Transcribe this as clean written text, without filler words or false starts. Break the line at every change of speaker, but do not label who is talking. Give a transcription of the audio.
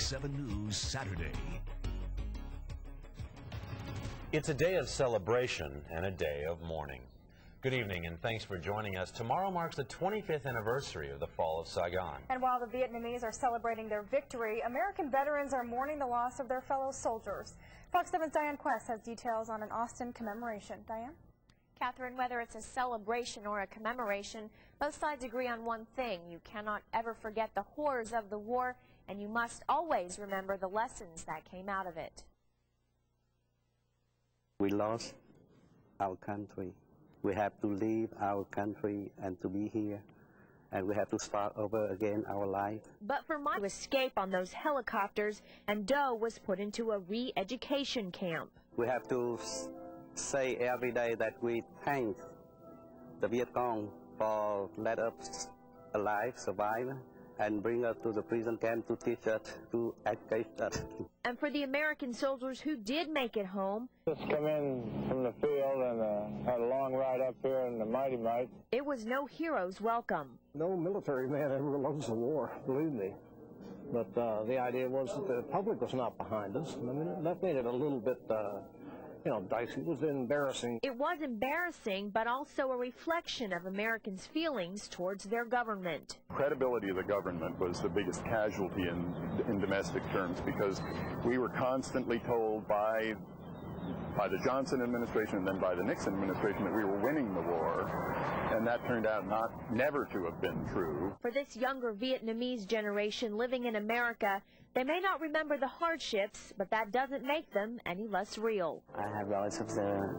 7 News Saturday.
It's a day of celebration and a day of mourning. Good evening and thanks for joining us. Tomorrow marks the 25th anniversary of the fall of Saigon.
And while the Vietnamese are celebrating their victory, American veterans are mourning the loss of their fellow soldiers. Fox 7's Diane Quest has details on an Austin commemoration. Diane?
Catherine, whether it's a celebration or a commemoration, both sides agree on one thing. You cannot ever forget the horrors of the war, and you must always remember the lessons that came out of it.
We lost our country. We have to leave our country and to be here, and we have to start over again our life.
But for my escape on those helicopters, and Doe was put into a re-education camp.
We have to say every day that we thank the Viet Cong for let us alive, survive, and bring us to the prison camp to teach us, to educate us.
And for the American soldiers who did make it home,
just come in from the field and had a long ride up here in the Mighty Might.
It was no hero's welcome.
No military man ever loves the war, believe me. But the idea was that the public was not behind us. I mean, that made it a little bit, dicey. It was embarrassing.
It was embarrassing, but also a reflection of Americans' feelings towards their government.
Credibility of the government was the biggest casualty in domestic terms, because we were constantly told by the Johnson administration and then by the Nixon administration that we were winning the war, and that turned out never to have been true.
For this younger Vietnamese generation living in America, they may not remember the hardships, but that doesn't make them any less real.
I have relatives there.